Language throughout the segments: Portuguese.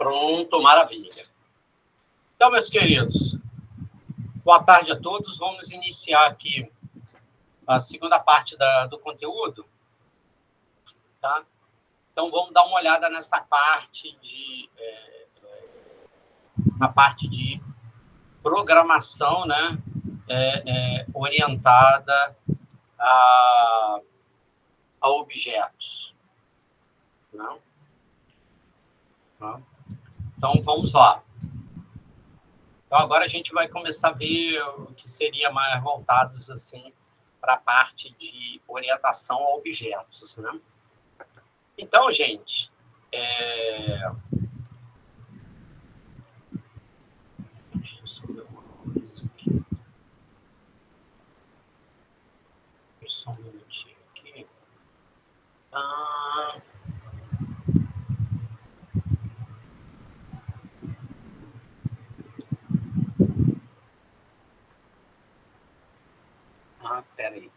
Pronto, maravilha. Então, meus queridos, boa tarde a todos. Vamos iniciar aqui a segunda parte do conteúdo, tá? Então, vamos dar uma olhada nessa parte na parte de programação, né? Orientada a objetos. Não? Não? Então, vamos lá. Então, agora a gente vai começar a ver o que seria mais voltados assim, para a parte de orientação a objetos. Né? Então, gente, deixa eu só ver uma coisa aqui. Só um minutinho aqui. Peraí.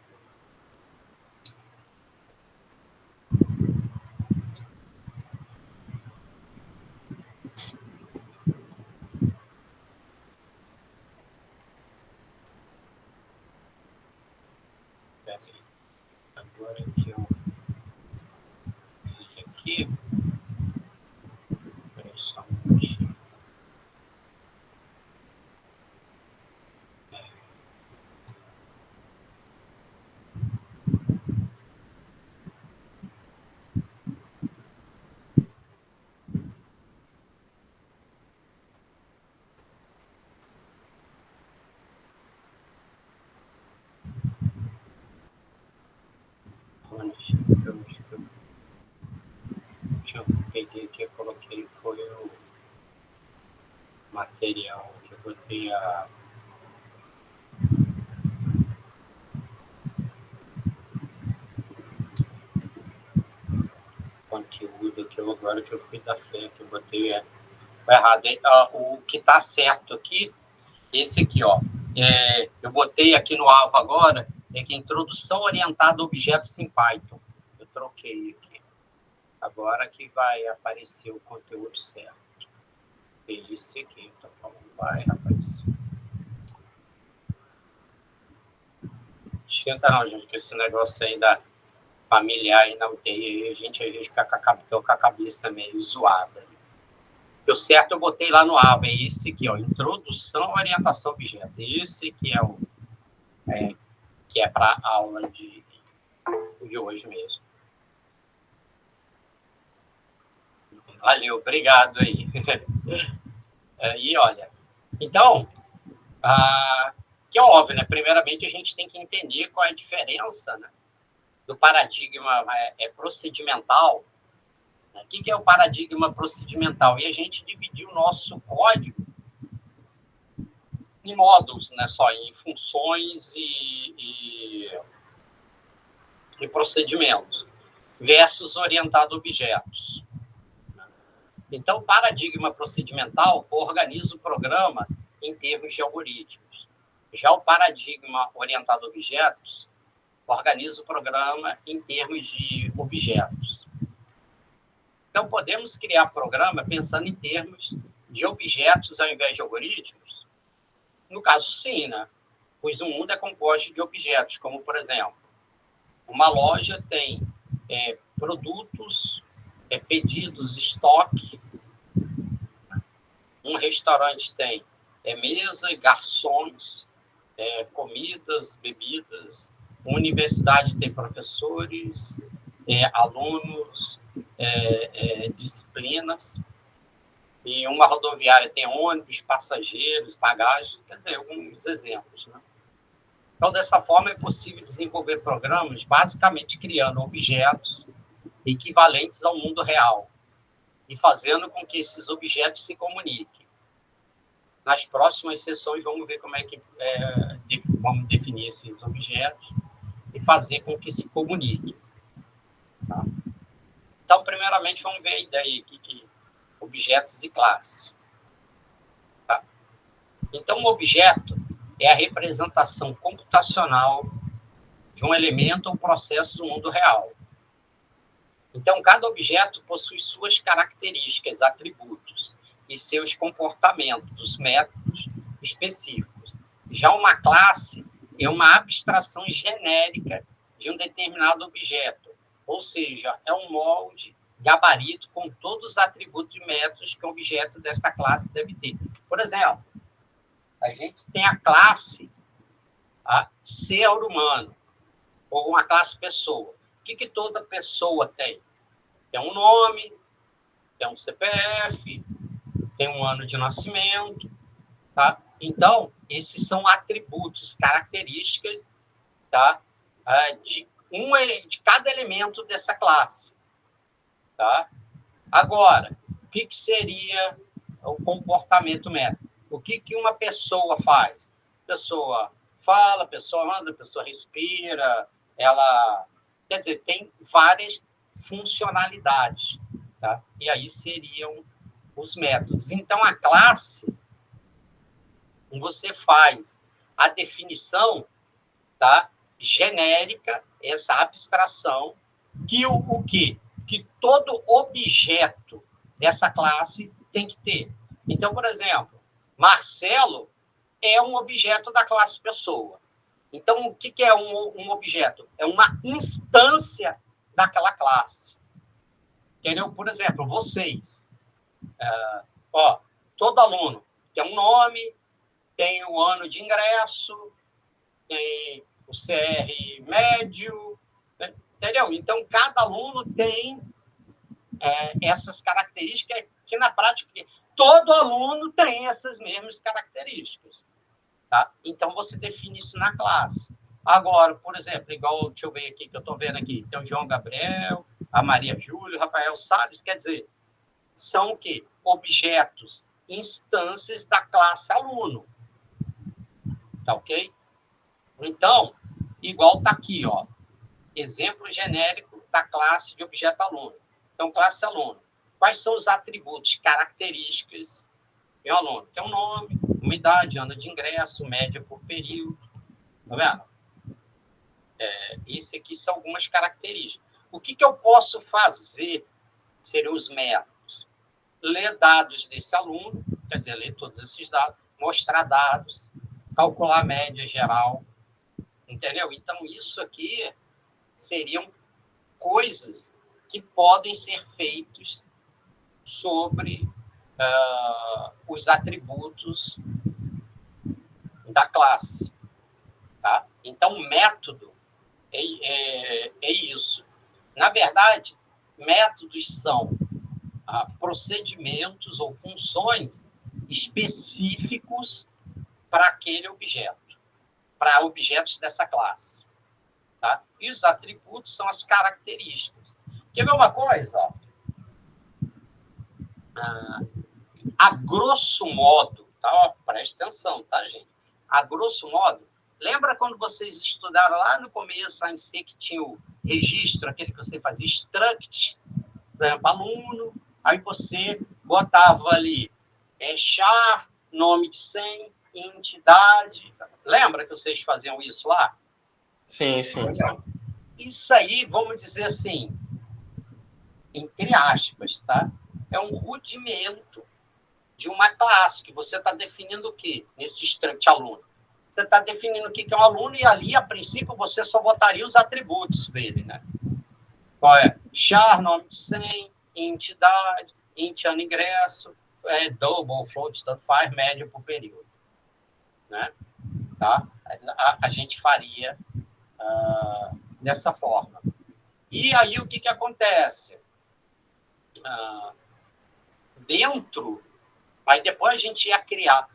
Agora que eu vi aqui. Peraí só um minutinho. Eu peguei aqui, eu coloquei, foi o material que eu botei conteúdo que eu agora que eu fui da fé, que eu botei errado. O que está certo aqui, esse aqui, ó, eu botei aqui no alvo agora, que é introdução orientada a objetos em Python. Eu troquei aqui. Agora que vai aparecer o conteúdo certo. Esse aqui, então vai aparecer. Esquenta não, gente, que esse negócio aí da familiar aí na UTI, a gente fica com a cabeça meio zoada. O certo eu botei lá no alvo, é esse aqui, ó, introdução à orientação a objeto. Esse que é para a aula de hoje mesmo. Valeu, obrigado aí. E olha, então, que é óbvio, né? Primeiramente a gente tem que entender qual é a diferença, né, do paradigma procedimental. O que é o paradigma procedimental? E a gente dividiu o nosso código em módulos, né, só em funções e procedimentos, versus orientado a objetos. Então, o paradigma procedimental organiza o programa em termos de algoritmos. Já o paradigma orientado a objetos organiza o programa em termos de objetos. Então, podemos criar programa pensando em termos de objetos ao invés de algoritmos? No caso, sim, né? Pois o mundo é composto de objetos, como, por exemplo, uma loja tem produtos, pedidos, estoque. Um restaurante tem mesa, garçons, comidas, bebidas. Uma universidade tem professores, alunos, disciplinas. E uma rodoviária tem ônibus, passageiros, bagagem, quer dizer, alguns exemplos, né? Então, dessa forma, é possível desenvolver programas basicamente criando objetos equivalentes ao mundo real e fazendo com que esses objetos se comuniquem. Nas próximas sessões, vamos ver como é que vamos definir esses objetos e fazer com que se comuniquem. Tá? Então, primeiramente, vamos ver a ideia aqui de objetos e classes. Tá? Então, um objeto é a representação computacional de um elemento ou processo do mundo real. Então, cada objeto possui suas características, atributos e seus comportamentos, métodos específicos. Já uma classe é uma abstração genérica de um determinado objeto, ou seja, é um molde, gabarito com todos os atributos e métodos que o objeto dessa classe deve ter. Por exemplo, a gente tem a classe ser humano, ou uma classe pessoa. O que toda pessoa tem? Tem um nome, tem um CPF, tem um ano de nascimento, tá? Então, esses são atributos, características, tá? De cada elemento dessa classe, tá? Agora, o que seria o comportamento métrico? O que uma pessoa faz? A pessoa fala, a pessoa anda, a pessoa respira, ela... Quer dizer, tem várias funcionalidades, tá? E aí seriam os métodos. Então, a classe, você faz a definição, tá? Genérica, essa abstração, que o quê? Que todo objeto dessa classe tem que ter. Então, por exemplo, Marcelo é um objeto da classe pessoa. Então, o que é um objeto? É uma instância daquela classe. Entendeu? Por exemplo, vocês. Todo aluno tem um nome, tem o ano de ingresso, tem o CR médio, entendeu? Então, cada aluno tem essas características que, na prática, todo aluno tem essas mesmas características. Tá? Então, você define isso na classe. Agora, por exemplo, igual, deixa eu ver aqui, que eu estou vendo aqui, tem o João Gabriel, a Maria Júlia, o Rafael Salles, quer dizer, são o quê? Objetos, instâncias da classe aluno. Tá ok? Então, igual está aqui, ó, exemplo genérico da classe de objeto aluno. Então, classe aluno. Quais são os atributos, características de um aluno? Tem um nome, uma idade, ano de ingresso, média por período. Tá vendo? Isso aqui são algumas características. O que eu posso fazer? Seriam os métodos. Ler dados desse aluno, quer dizer, ler todos esses dados, mostrar dados, calcular a média geral, entendeu? Então, isso aqui seriam coisas que podem ser feitas sobre os atributos da classe. Tá? Então, método é isso. Na verdade, métodos são procedimentos ou funções específicos para aquele objeto, para objetos dessa classe. Tá? E os atributos são as características. Quer ver uma coisa? A grosso modo, tá? Preste atenção, tá, gente? A grosso modo, lembra quando vocês estudaram lá no começo, a NC, que tinha o registro, aquele que você fazia struct, por exemplo, aluno, aí você botava ali char, nome de 100, entidade. Lembra que vocês faziam isso lá? Sim. Isso aí, vamos dizer assim, entre aspas, tá? É um rudimento de uma classe, que você está definindo o quê? Nesse struct aluno. Você está definindo o que é um aluno e ali, a princípio, você só botaria os atributos dele, né? Qual é? Char, nome de 100, entidade, int ano ingresso, double, float, tanto faz, média por período. Né? Tá? A gente faria dessa forma. E aí, o que acontece? Aí depois a gente ia criar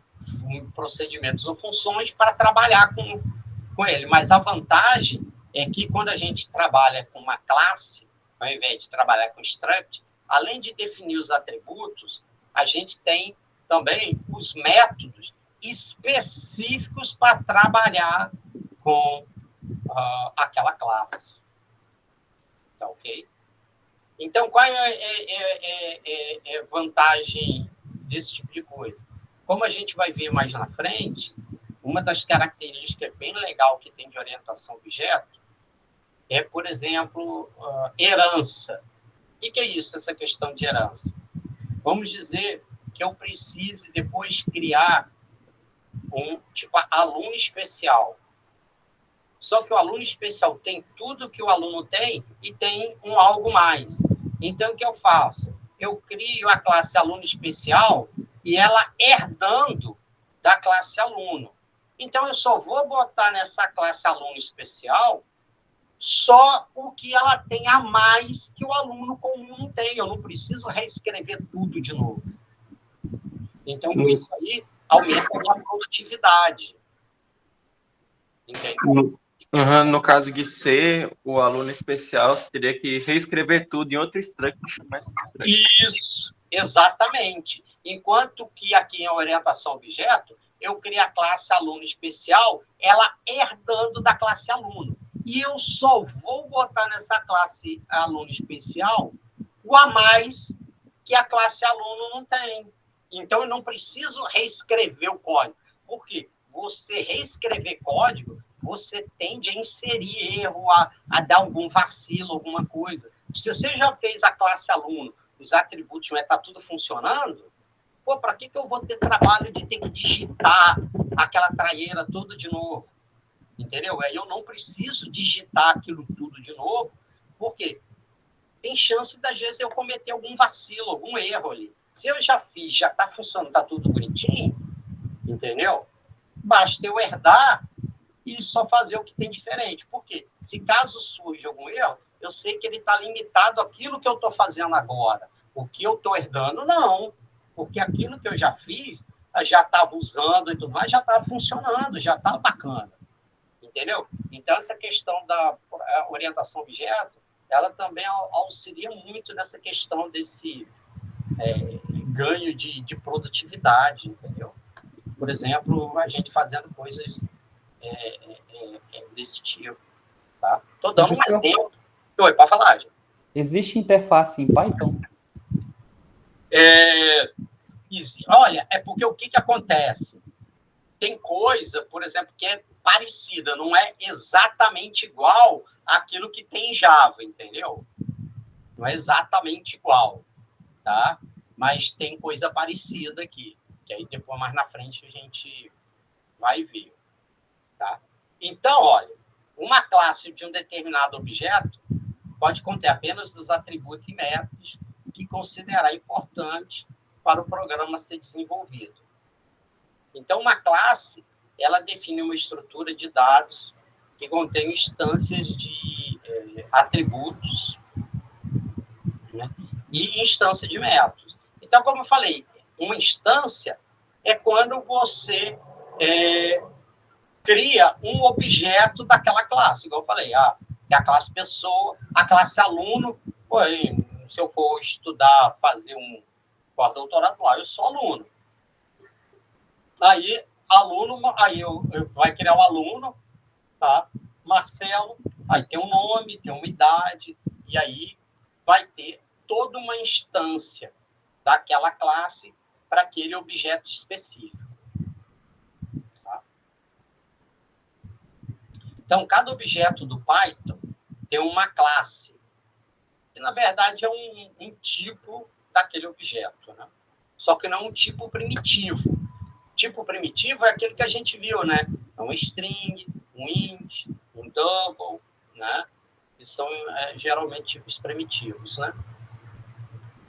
procedimentos ou funções para trabalhar com ele. Mas a vantagem é que quando a gente trabalha com uma classe, ao invés de trabalhar com struct, além de definir os atributos, a gente tem também os métodos específicos para trabalhar com aquela classe. Tá ok? Então, qual é a vantagem desse tipo de coisa? Como a gente vai ver mais na frente, uma das características bem legal que tem de orientação a objeto é, por exemplo, herança. O que é isso, essa questão de herança? Vamos dizer que eu precise depois criar um tipo aluno especial. Só que o aluno especial tem tudo que o aluno tem e tem um algo mais. Então, o que eu faço? Eu crio a classe aluno especial e ela herdando da classe aluno. Então, eu só vou botar nessa classe aluno especial só o que ela tem a mais que o aluno comum não tem. Eu não preciso reescrever tudo de novo. Então, com isso aí, aumenta a minha produtividade. Entendeu? No caso de ser o aluno especial, você teria que reescrever tudo em outra structure. Isso, exatamente. Enquanto que aqui em orientação objeto, eu crio a classe aluno especial, ela herdando da classe aluno. E eu só vou botar nessa classe aluno especial o a mais que a classe aluno não tem. Então, eu não preciso reescrever o código. Por quê? Você reescrever código, você tende a inserir erro, a dar algum vacilo, alguma coisa. Se você já fez a classe aluno, os atributos, está tudo funcionando, pô, para que eu vou ter trabalho de ter que digitar aquela traieira toda de novo? Entendeu? Aí eu não preciso digitar aquilo tudo de novo, porque tem chance, das vezes, eu cometer algum vacilo, algum erro ali. Se eu já fiz, já está funcionando, está tudo bonitinho, entendeu? Basta eu herdar e só fazer o que tem diferente. Por quê? Se caso surja algum erro, eu sei que ele está limitado àquilo que eu estou fazendo agora. O que eu estou herdando, não. Porque aquilo que eu já fiz, já estava usando e tudo mais, já estava funcionando, já estava bacana. Entendeu? Então, essa questão da orientação objeto, ela também auxilia muito nessa questão desse ganho de produtividade, entendeu? Por exemplo, a gente fazendo coisas desse tipo. Tá? Estou dando um exemplo. Oi, pode falar, gente. Existe interface em Python? Olha, é porque o que acontece? Tem coisa, por exemplo, que é parecida, não é exatamente igual àquilo que tem em Java, entendeu? Não é exatamente igual, tá? Mas tem coisa parecida aqui, que aí depois, mais na frente, a gente vai ver, tá? Então, olha, uma classe de um determinado objeto pode conter apenas os atributos e métodos que considerar importantes para o programa ser desenvolvido. Então, uma classe, ela define uma estrutura de dados que contém instâncias de atributos, né, e instância de métodos. Então, como eu falei, uma instância é quando você cria um objeto daquela classe, igual eu falei, tem a classe pessoa, a classe aluno. Pô, se eu for estudar, fazer um pós-doutorado lá, eu sou aluno. Aí, eu vai criar o aluno, tá? Marcelo, aí tem um nome, tem uma idade, e aí vai ter toda uma instância daquela classe para aquele objeto específico. Tá? Então, cada objeto do Python tem uma classe, que na verdade é um tipo daquele objeto, né? Só que não é um tipo primitivo. Tipo primitivo é aquele que a gente viu, né? É um string, um int, um double, né? Que são geralmente tipos primitivos, né?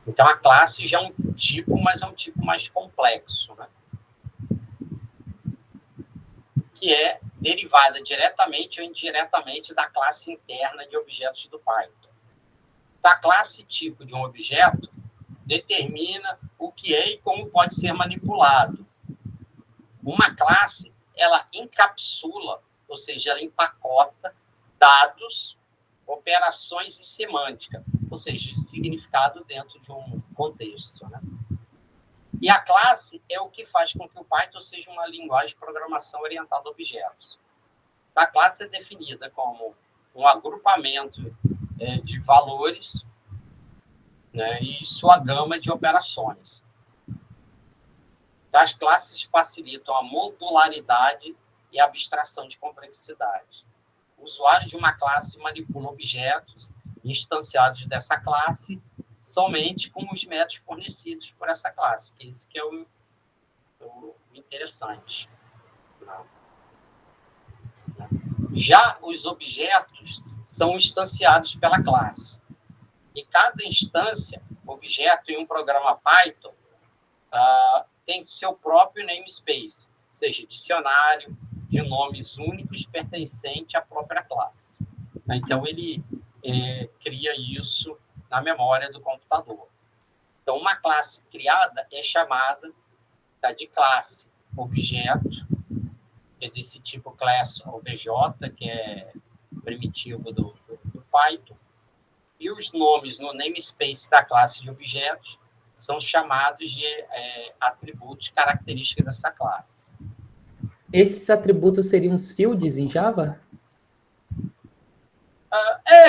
Então, a classe já é um tipo, mas é um tipo mais complexo, né? Que é derivada diretamente ou indiretamente da classe interna de objetos do Python. A classe tipo de um objeto determina o que é e como pode ser manipulado. Uma classe, ela encapsula, ou seja, ela empacota dados, operações e semântica, ou seja, significado dentro de um contexto, né? E a classe é o que faz com que o Python seja uma linguagem de programação orientada a objetos. A classe é definida como um agrupamento de valores, né, e sua gama de operações. As classes facilitam a modularidade e a abstração de complexidade. O usuário de uma classe manipula objetos instanciados dessa classe somente com os métodos fornecidos por essa classe, que isso que é o interessante. Já os objetos são instanciados pela classe. E cada instância, objeto em um programa Python, tem seu próprio namespace, ou seja, dicionário de nomes únicos pertencente à própria classe. Então, ele cria isso na memória do computador. Então, uma classe criada é chamada de classe objeto, que é desse tipo class obj, que é primitivo do Python, e os nomes no namespace da classe de objetos são chamados de atributos característicos dessa classe. Esses atributos seriam os fields em Java?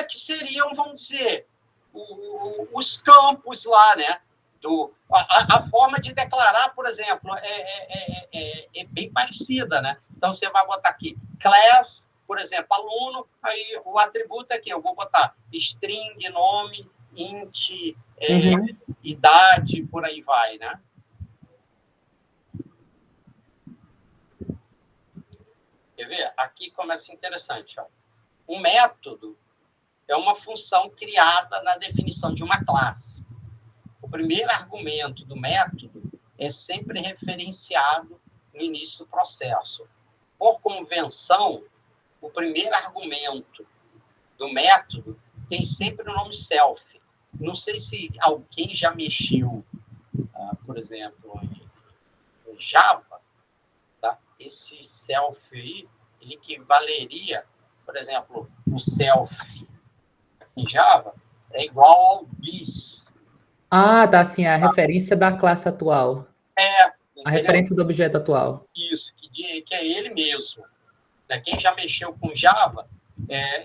Que seriam, vamos dizer, os campos lá, né? A forma de declarar, por exemplo, é bem parecida, né? Então, você vai botar aqui class, por exemplo, aluno, aí o atributo aqui, eu vou botar string, nome, int, idade, por aí vai, né? Quer ver? Aqui começa interessante, ó. Um método é uma função criada na definição de uma classe. O primeiro argumento do método é sempre referenciado no início do processo. Por convenção, o primeiro argumento do método tem sempre o nome self. Não sei se alguém já mexeu, por exemplo, em Java, tá? Esse self aí, ele equivaleria, por exemplo, o self em Java é igual ao this. Tá, assim, a referência da classe atual. A referência do objeto atual. Isso, que é ele mesmo. Quem já mexeu com Java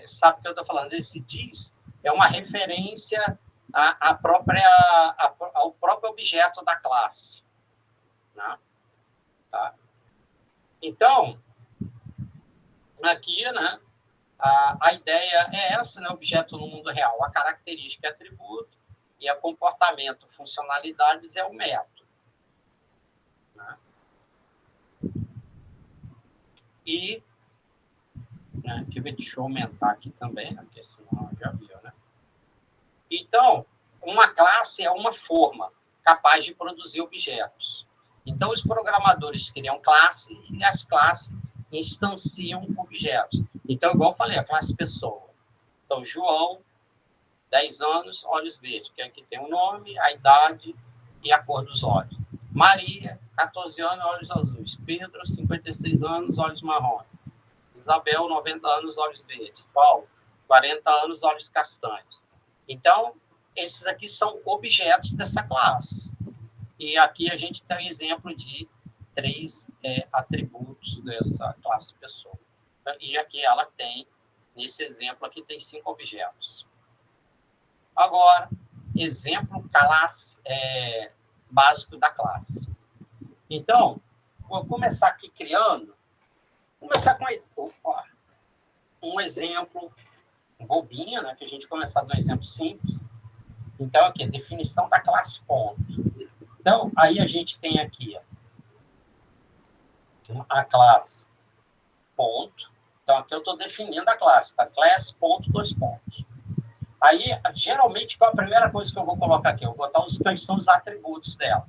sabe o que eu estou falando. Esse this é uma referência ao próprio objeto da classe. Né? Tá? Então, aqui, né, a ideia é essa, né, objeto no mundo real. A característica é atributo e a comportamento, funcionalidades é o método. Né? E, né, deixa eu aumentar aqui também, né, porque senão já viu, né? Então, uma classe é uma forma capaz de produzir objetos. Então, os programadores criam classes e as classes instanciam objetos. Então, igual eu falei, a classe pessoa. Então, João, 10 anos, olhos verdes, que aqui tem o nome, a idade e a cor dos olhos. Maria, 14 anos, olhos azuis. Pedro, 56 anos, olhos marrons. Isabel, 90 anos, olhos verdes. Paulo, 40 anos, olhos castanhos. Então, esses aqui são objetos dessa classe. E aqui a gente tem um exemplo de 3 atributos dessa classe pessoa. E aqui ela tem, nesse exemplo aqui, tem 5 objetos. Agora, exemplo classe, básico da classe. Então, vou começar aqui criando, começar com um exemplo bobinho, né, que a gente começar com um exemplo simples. Então, aqui, definição da classe ponto. Então, aí a gente tem aqui a classe ponto. Então, aqui eu estou definindo a classe, tá? Class ponto, 2 pontos. Aí, geralmente, qual a primeira coisa que eu vou colocar aqui? Eu vou botar quais são os atributos dela.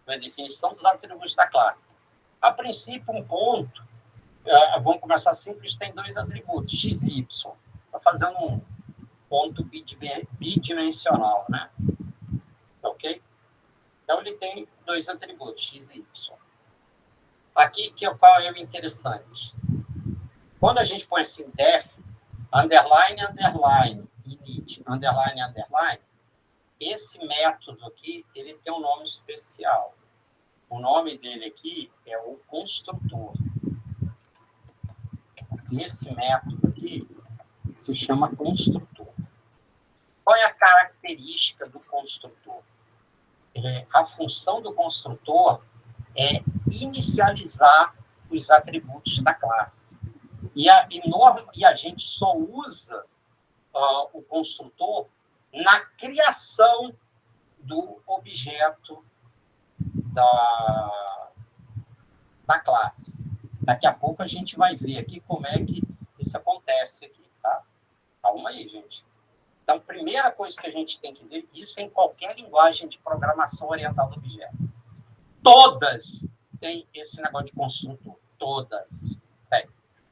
A definição dos atributos da classe. A princípio, um ponto, vamos começar simples, tem 2 atributos, x e y. Está fazendo um ponto bidimensional, né? Ok? Então, ele tem 2 atributos, x e y. Aqui, qual é o interessante? Quando a gente põe assim, def, underline, underline, init, underline, underline, esse método aqui, ele tem um nome especial. O nome dele aqui é o construtor. Esse método aqui se chama construtor. Qual é a característica do construtor? A função do construtor é inicializar os atributos da classe. E a gente só usa o construtor na criação do objeto da classe. Daqui a pouco a gente vai ver aqui como é que isso acontece aqui, tá? Calma aí, gente. Então, primeira coisa que a gente tem que ver, isso em qualquer linguagem de programação orientada a objeto. Todas têm esse negócio de construtor. Todas. Tem.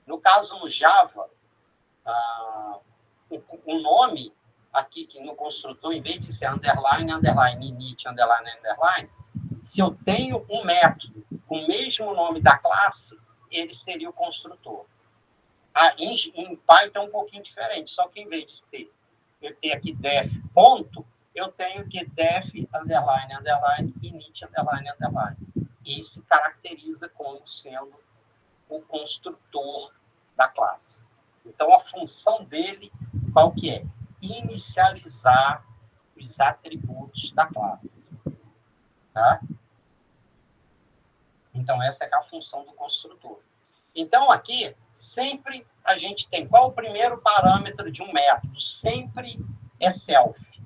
No caso, no Java, o nome aqui que no construtor, em vez de ser underline, underline, init, underline, underline, se eu tenho um método com o mesmo nome da classe, ele seria o construtor. Em Python é um pouquinho diferente, só que em vez de ter, eu tenho aqui def ponto, eu tenho que def underline, underline, init, underline, underline. E se caracteriza como sendo o construtor da classe. Então, a função dele, qual que é? Inicializar os atributos da classe. Tá? Então, essa é a função do construtor. Então, aqui, sempre a gente tem... Qual o primeiro parâmetro de um método? Sempre é self.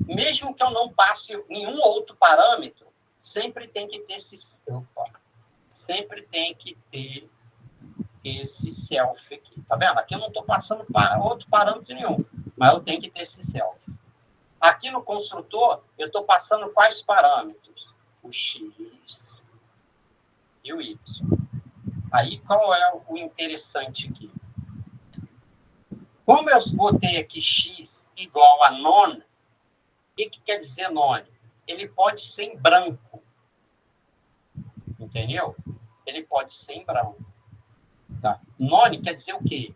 Mesmo que eu não passe nenhum outro parâmetro, sempre tem que ter esse... Sempre tem que ter esse self aqui. Tá vendo? Aqui eu não estou passando para outro parâmetro nenhum, mas eu tenho que ter esse self. Aqui no construtor, eu estou passando quais parâmetros? O x e o y. Aí, qual é o interessante aqui? Como eu botei aqui x igual a non, o que quer dizer non? Ele pode ser em branco. Entendeu? Ele pode ser em branco. Tá. Non quer dizer o quê?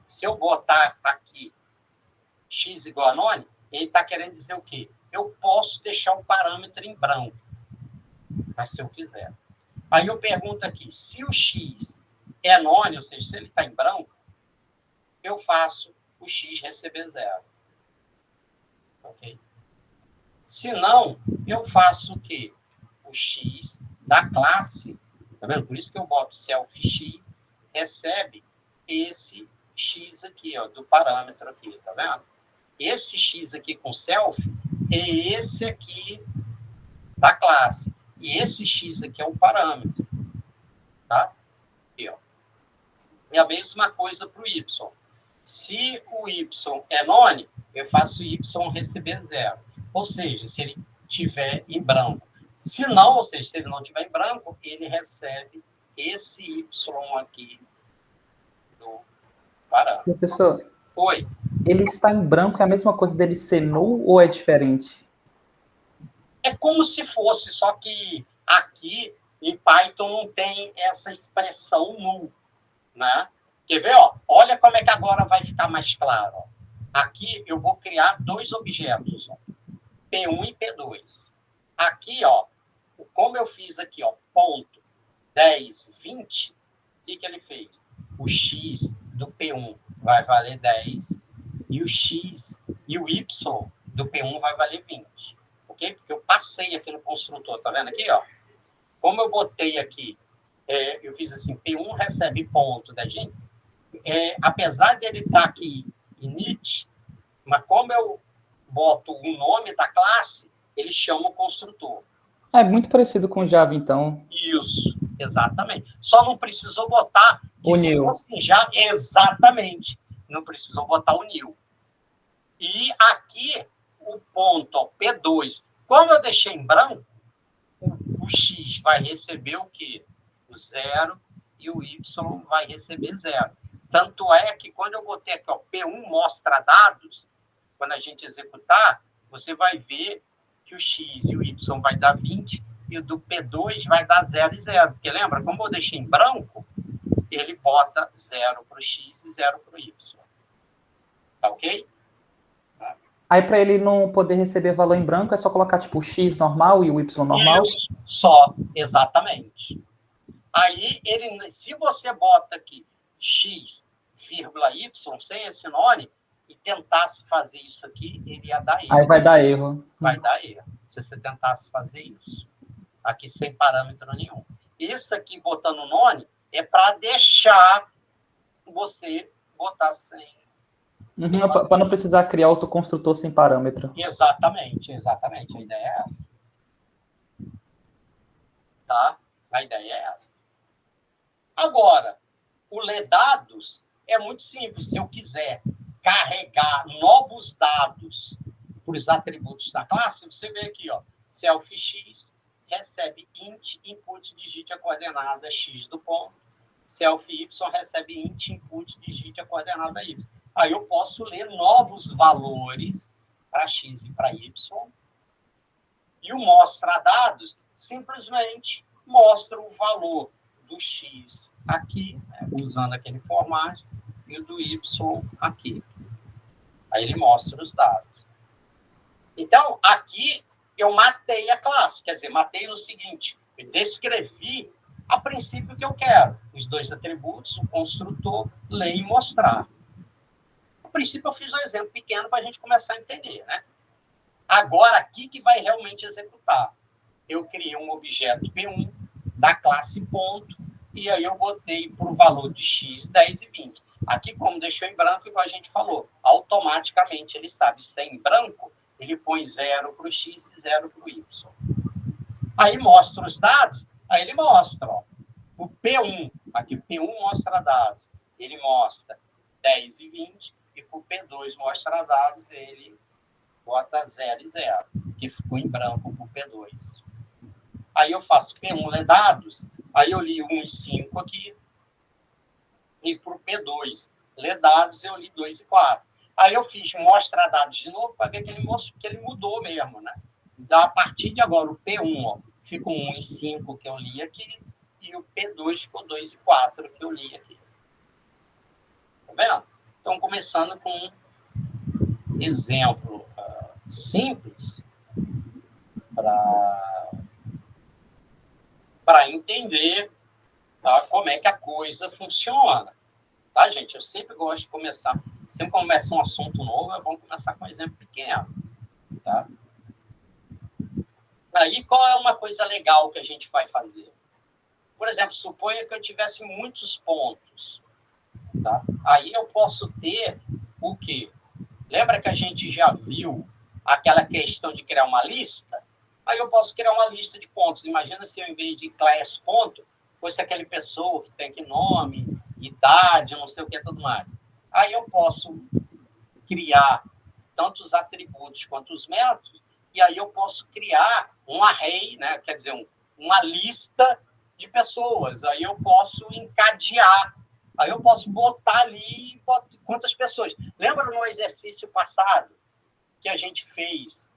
Se eu botar aqui x igual a non, ele está querendo dizer o quê? Eu posso deixar o parâmetro em branco, mas se eu quiser. Aí eu pergunto aqui, se o x é non, ou seja, se ele está em branco, eu faço o x receber 0. Ok? Se não, eu faço o quê? O x da classe, tá vendo? Por isso que eu boto self x, recebe esse x aqui, ó, do parâmetro aqui, tá vendo? Esse x aqui com self é esse aqui da classe. E esse x aqui é o parâmetro. Tá? Aqui, ó. E a mesma coisa para o y. Se o y é non, eu faço o y receber 0. Ou seja, se ele estiver em branco. Se não, ou seja, se ele não estiver em branco, ele recebe esse y aqui do parâmetro. Professor, oi. Ele está em branco, é a mesma coisa dele ser null ou é diferente? É como se fosse, só que aqui em Python não tem essa expressão null, né? Quer ver? Ó? Olha como é que agora vai ficar mais claro. Ó. Aqui eu vou criar dois objetos, ó, P1 e P2. Aqui, ó, como eu fiz aqui, ó, ponto 10, 20, o que ele fez? O x do P1 vai valer 10 e o x e o y do P1 vai valer 20. Ok? Porque eu passei aqui no construtor, tá vendo aqui, ó? Como eu botei aqui, eu fiz assim, P1 recebe ponto da gente. Apesar dele estar aqui init, mas como eu boto o nome da classe, ele chama o construtor. É muito parecido com Java, então. Isso, exatamente. Só não precisou botar o new. Já, exatamente. Não precisou botar o new. E aqui, o ponto, ó, P2. Como eu deixei em branco, o x vai receber o quê? O 0 e o y vai receber 0. Tanto é que quando eu botei aqui, ó, P1 mostra dados, quando a gente executar, você vai ver que o x e o y vai dar 20 e o do P2 vai dar 0 e 0. Porque lembra, como eu deixei em branco, ele bota 0 para o x e 0 para o y. Tá ok? Aí, para ele não poder receber valor em branco, é só colocar, tipo, o x normal e o y normal? Isso, só, exatamente. Aí, se você bota aqui x, vírgula y, sem esse nome, e tentasse fazer isso aqui, ele ia dar erro. Aí vai dar erro. Vai dar erro, se você tentasse fazer isso. Aqui sem parâmetro nenhum. Isso aqui, botando nome, é para deixar você botar sem Para não precisar criar outro construtor sem parâmetro. Exatamente. A ideia é essa. Tá? A ideia é essa. Agora, o ledados é muito simples. Se eu quiser carregar novos dados para os atributos da classe, você vê aqui, ó, self_x recebe int input digite a coordenada x do ponto, self_y recebe int input digite a coordenada y. Aí eu posso ler novos valores para x e para y, e o mostra dados simplesmente mostra o valor do x aqui, né, usando aquele formato, e o do y aqui. Aí ele mostra os dados. Então, aqui eu matei a classe. Quer dizer, matei no seguinte, eu descrevi a princípio que eu quero. Os dois atributos, o construtor, ler e mostrar. A princípio, eu fiz um exemplo pequeno para a gente começar a entender, né? Agora, aqui que vai realmente executar. Eu criei um objeto P1 da classe ponto, e aí eu botei para o valor de x, 10 e 20. Aqui, como deixou em branco, igual a gente falou, automaticamente ele sabe, se é em branco, ele põe 0 para o x e 0 para o y. Aí mostra os dados, aí ele mostra, ó, o P1, aqui o P1 mostra dados, ele mostra 10 e 20, e para o P2 mostra dados, ele bota 0 e 0, que ficou em branco para o P2. Aí eu faço P1 ler dados, aí eu li 1 e 5 aqui, e para o P2 ler dados, eu li 2 e 4. Aí eu fiz mostra dados de novo para ver que ele mudou mesmo, né? Então, a partir de agora, o P1, ó, ficou 1 e 5 que eu li aqui, e o P2 ficou 2 e 4 que eu li aqui. Tá vendo? Então, começando com um exemplo simples para entender, tá, como é que a coisa funciona. Tá, gente? Eu sempre gosto de começar, sempre começa um assunto novo, é bom começar com um exemplo pequeno. Tá? Aí, qual é uma coisa legal que a gente vai fazer? Por exemplo, suponha que eu tivesse muitos pontos. Tá? Aí eu posso ter o quê? Lembra que a gente já viu aquela questão de criar uma lista? Aí eu posso criar uma lista de pontos. Imagina se eu, em vez de class ponto, fosse aquele pessoa que tem aqui nome, idade, não sei o que, tudo mais. Aí eu posso criar tanto os atributos quanto os métodos, e aí eu posso criar um array, né? Quer dizer, uma lista de pessoas. Aí eu posso encadear. Aí eu posso botar ali quantas pessoas. Lembra no exercício passado que a gente fez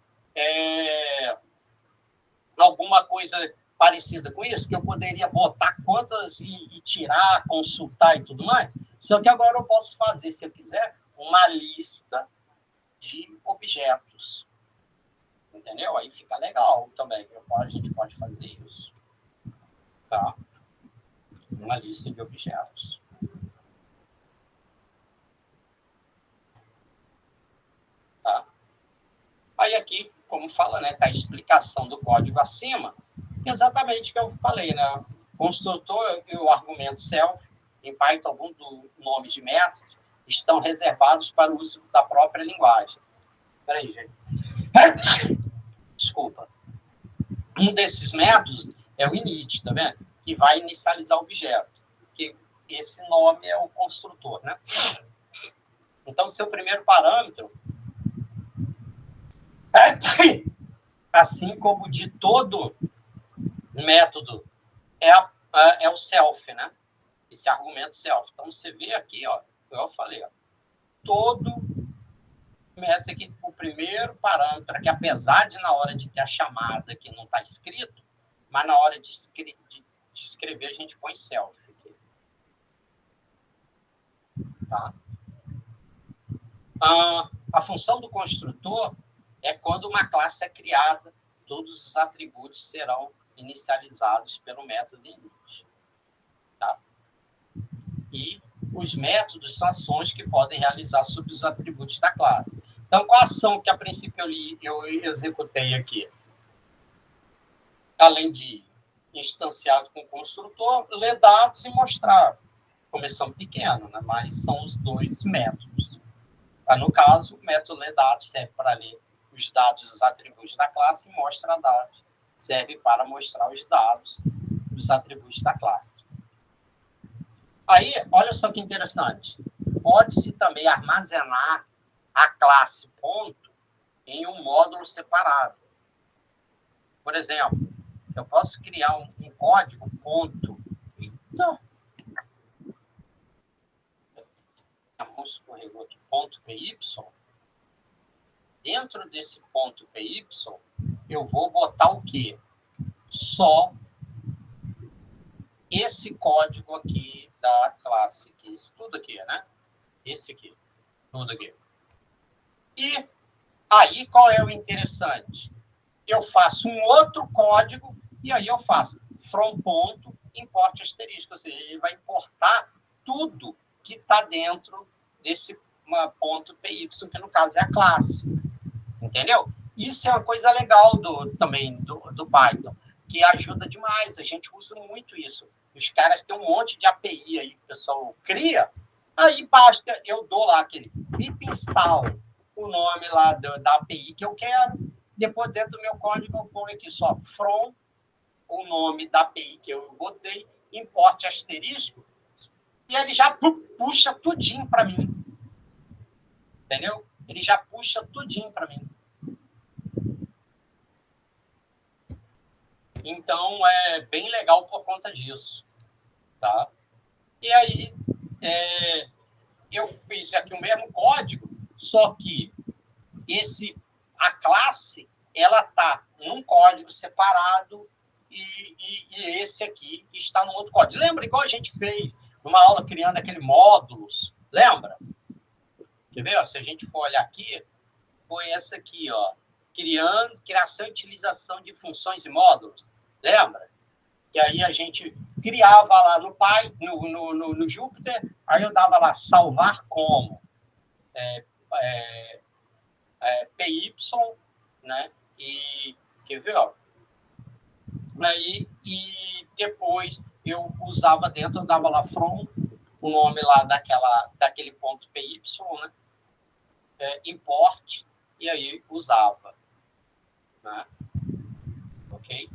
alguma coisa parecida com isso? Que eu poderia botar quantas e tirar, consultar e tudo mais? Só que agora eu posso fazer, se eu quiser, uma lista de objetos. Entendeu? Aí fica legal também. A gente pode fazer isso. Tá? Uma lista de objetos. Tá? Aí aqui, como fala, né, tá a explicação do código acima, exatamente o que eu falei, né? Construtor e o argumento self, em Python, algum do nome de método, estão reservados para o uso da própria linguagem. Espera aí, gente. Desculpa. Um desses métodos é o init, tá vendo? Que vai inicializar o objeto. Que esse nome é o construtor, né? Então, seu primeiro parâmetro, assim como de todo método, é o self, né? Esse argumento self. Então, você vê aqui, ó, eu falei, ó, todo método aqui, o primeiro parâmetro, que apesar de na hora de ter a chamada que não está escrito, mas na hora de escrever a gente põe self aqui. Tá? A função do construtor é quando uma classe é criada, todos os atributos serão inicializados pelo método init. Tá? E os métodos são ações que podem realizar sobre os atributos da classe. Então, qual a ação que, a princípio, eu executei aqui? Além de instanciado com o construtor, ler dados e mostrar. Começando pequeno, né? Mas são os dois métodos. No caso, o método LeDados serve para ler os dados dos atributos da classe e mostra dados serve para mostrar os dados dos atributos da classe. Aí, olha só que interessante. Pode-se também armazenar a classe ponto em um módulo separado. Por exemplo, eu posso criar um código ponto. Então, vamos escorregou aqui, ponto .py. Dentro desse ponto .py, eu vou botar o quê? Só esse código aqui da classe. Isso tudo aqui, né? Esse aqui. Tudo aqui. E aí, qual é o interessante? Eu faço um outro código e aí eu faço from ponto import asterisco. Ou seja, ele vai importar tudo que está dentro desse ponto .py, que no caso é a classe. Entendeu? Isso é uma coisa legal também do Python, que ajuda demais. A gente usa muito isso. Os caras têm um monte de API aí que o pessoal cria, aí basta, eu dou lá aquele pip install, o nome lá da API que eu quero, depois dentro do meu código eu ponho aqui só from, o nome da API que eu botei, import asterisco, e ele já puxa tudinho para mim. Entendeu? Ele já puxa tudinho para mim. Então, é bem legal por conta disso. Tá? E aí, eu fiz aqui o mesmo código, só que a classe, ela está num código separado e esse aqui está no outro código. Lembra igual a gente fez numa aula criando aquele módulos? Lembra? Quer ver? Ó, se a gente for olhar aqui, foi essa aqui, ó. Criação e utilização de funções e módulos. Lembra? Que aí a gente criava lá no no Jupyter, aí eu dava lá salvar como PY, né? E quer ver, ó? Aí, e depois eu usava dentro, eu dava lá from, o nome lá daquele ponto PY, né? Import, e aí usava. Né? Ok?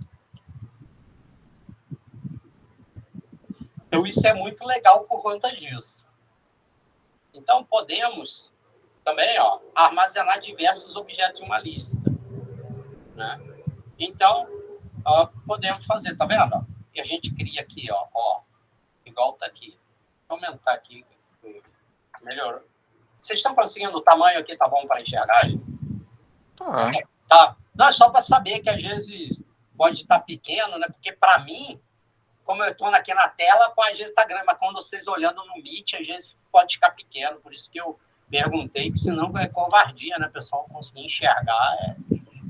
Então, isso é muito legal por conta disso. Então, podemos também armazenar diversos objetos em uma lista. Né? Então, podemos fazer, tá vendo? E a gente cria aqui, igual tá aqui. Vou aumentar aqui. Melhorou. Vocês estão conseguindo o tamanho aqui? Tá bom para enxergar? Tá. Não, é só para saber que às vezes pode estar pequeno, né? Porque para mim, como eu estou aqui na tela, às vezes está grande, mas quando vocês olhando no Meet, às vezes pode ficar pequeno. Por isso que eu perguntei, que senão é covardia, né? O pessoal conseguir enxergar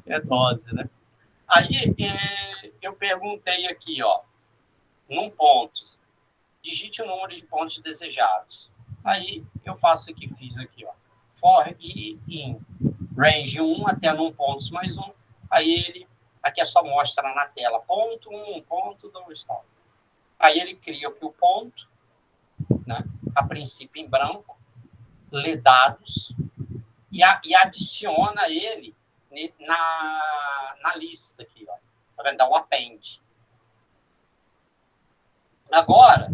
é dose, né? Aí eu perguntei aqui, num ponto, digite o número de pontos desejados. Aí eu faço aqui, fiz aqui, for i in range 1 até num pontos mais 1. Aí aqui é só mostra na tela, ponto 1, ponto 2, tal. Aí ele cria aqui o ponto, né? A princípio em branco, lê dados e adiciona ele na lista aqui, para dar o append. Agora,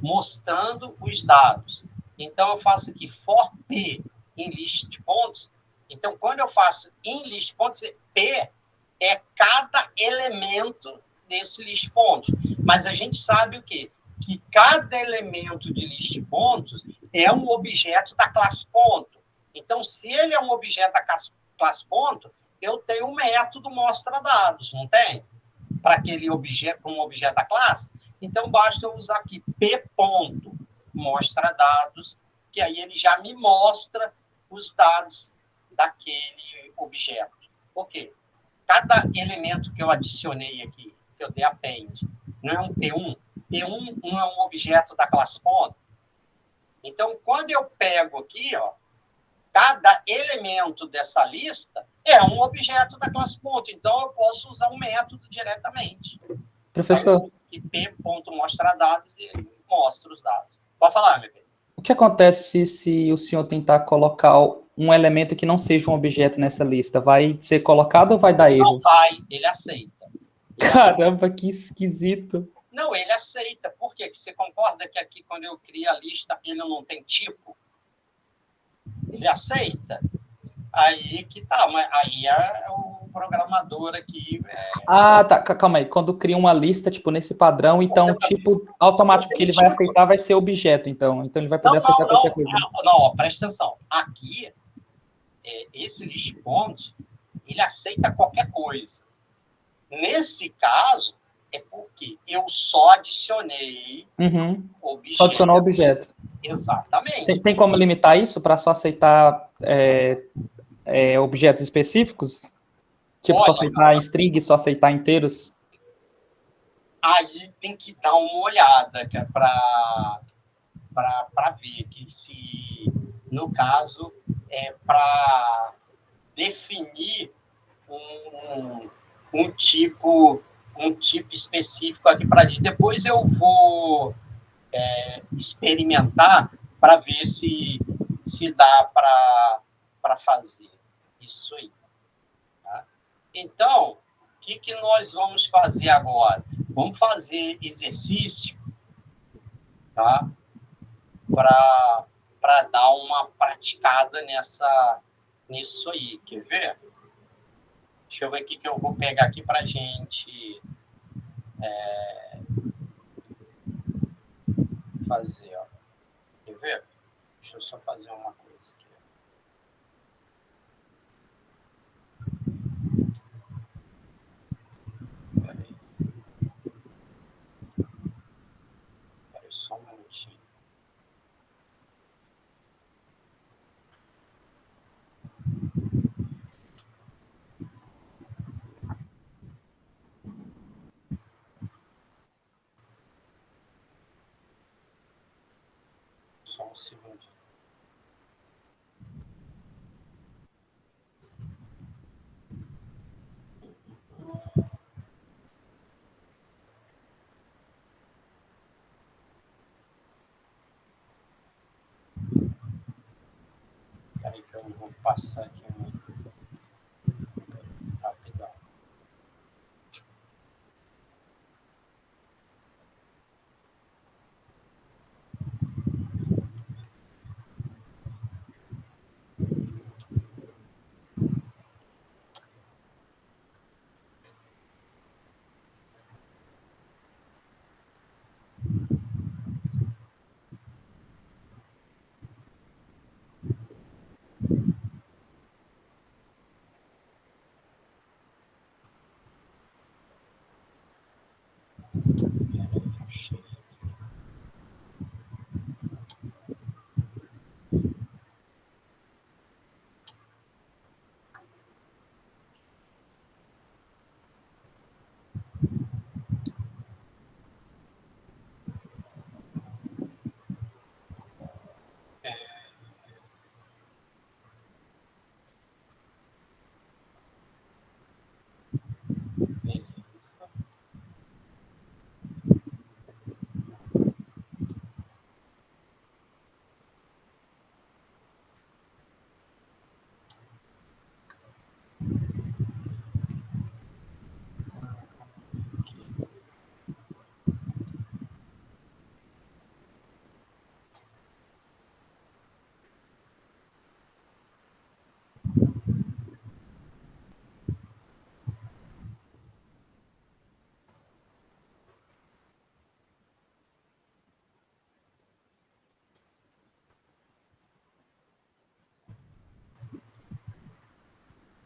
mostrando os dados. Então, eu faço aqui for p em list de pontos. Então, quando eu faço em list de pontos, p é cada elemento desse list de pontos. Mas a gente sabe o quê? Que cada elemento de list de pontos é um objeto da classe ponto. Então, se ele é um objeto da classe ponto, eu tenho um método mostra dados, não tem? Para aquele objeto, para um objeto da classe. Então, basta eu usar aqui p ponto mostra dados, que aí ele já me mostra os dados daquele objeto. Por quê? Cada elemento que eu adicionei aqui, que eu dei append, não é um P1? P1 não é um objeto da classe ponto. Então, quando eu pego aqui, cada elemento dessa lista é um objeto da classe ponto. Então, eu posso usar um método diretamente. Professor. Que p.mostra dados e mostra os dados. Pode falar, meu querido. O que acontece se o senhor tentar colocar um elemento que não seja um objeto nessa lista, vai ser colocado ou vai dar erro? Não vai, ele aceita. Caramba, que esquisito. Não, ele aceita. Por quê? Você concorda que aqui, quando eu crio a lista, ele não tem tipo? Ele aceita. Aí que tá, mas aí é o programador aqui. Ah, tá, calma aí. Quando cria uma lista, tipo, nesse padrão, então o tipo automático que ele vai aceitar vai ser objeto, então. Então ele vai poder aceitar qualquer coisa. Não, presta atenção. Aqui, esse list point, ele aceita qualquer coisa. Nesse caso, é porque eu só adicionei objeto. Só adicionou objeto. Exatamente. Tem como limitar isso para só aceitar objetos específicos? Tipo, só aceitar string, só aceitar inteiros? Aí tem que dar uma olhada para ver que se, no caso, para definir um tipo específico aqui para gente. Depois eu vou experimentar para ver se dá para fazer isso aí. Tá? Então, o que nós vamos fazer agora? Vamos fazer exercício, tá? Para dar uma praticada nisso aí. Quer ver? Deixa eu ver o que eu vou pegar aqui para a gente fazer. Ó. Quer ver? Deixa eu só fazer uma coisa aqui. Peraí. Peraí só um minutinho. Só um segundo. Peraí que eu vou passar aqui rapidão.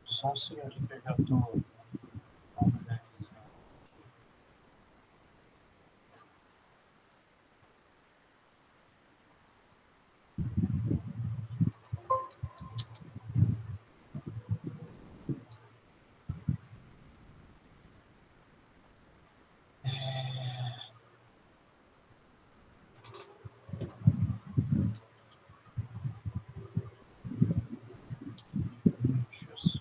Só um segundo que eu já estou organizando. Deixa eu só...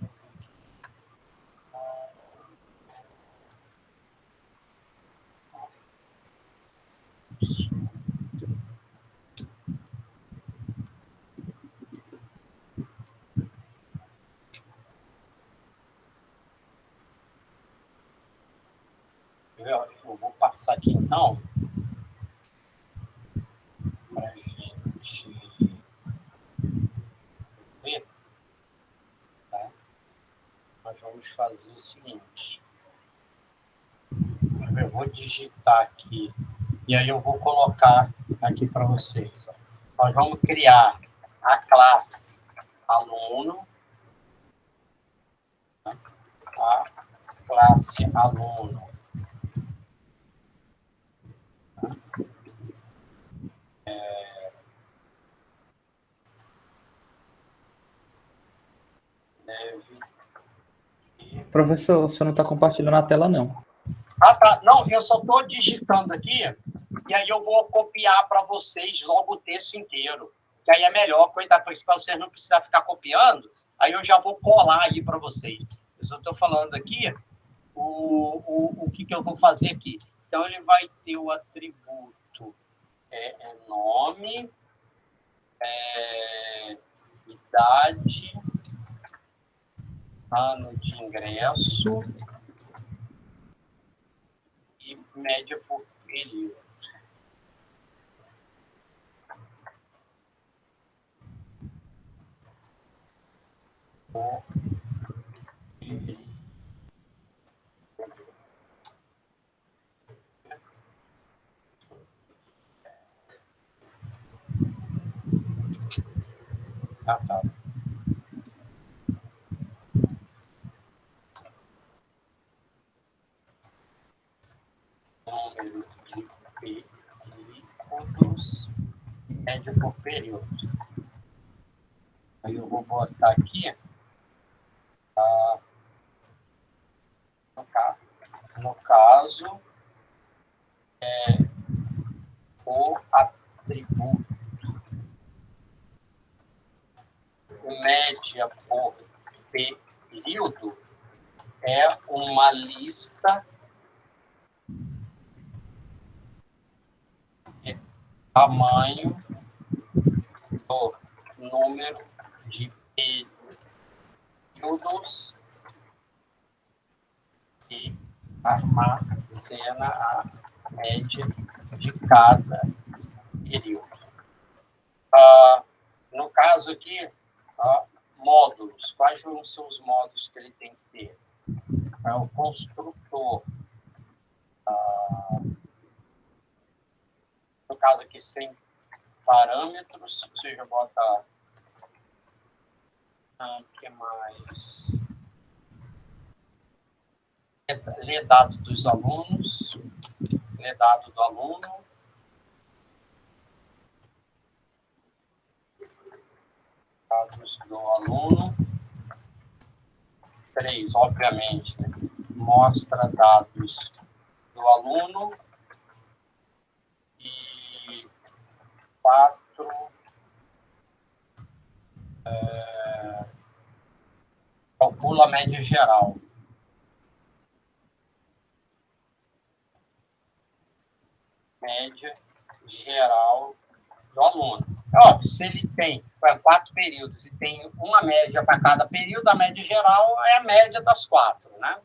eu vou passar aqui, então, para a gente ver, tá? Nós vamos fazer o seguinte. Eu vou digitar aqui, e aí eu vou colocar aqui para vocês. Ó. Nós vamos criar a classe aluno, tá? A classe aluno. Tá? Deve... Professor, o senhor não está compartilhando a tela, não. Ah, tá. Não, eu só estou digitando aqui, e aí eu vou copiar para vocês logo o texto inteiro. Que aí é melhor, coisa principal, vocês não precisam ficar copiando, aí eu já vou colar aí para vocês. Eu só estou falando aqui o que eu vou fazer aqui. Então, ele vai ter o atributo nome, idade, ano de ingresso e média por período. Ah, tá. Número de períodos, média por período. Aí eu vou botar aqui, no caso, o atributo média por período é uma lista de tamanho do número de períodos e armazena a média de cada período. No caso aqui, módulos. Quais vão ser os módulos que ele tem que ter? É o construtor. No caso aqui, sem parâmetros, você já bota... O que mais? Ler dado dos alunos, ler dado do aluno, dados do aluno. 3, obviamente, né? Mostra dados do aluno. E 4, calcula a média geral. Média geral do aluno. Óbvio, se ele tem 4 períodos e tem uma média para cada período, a média geral é a média das 4, né?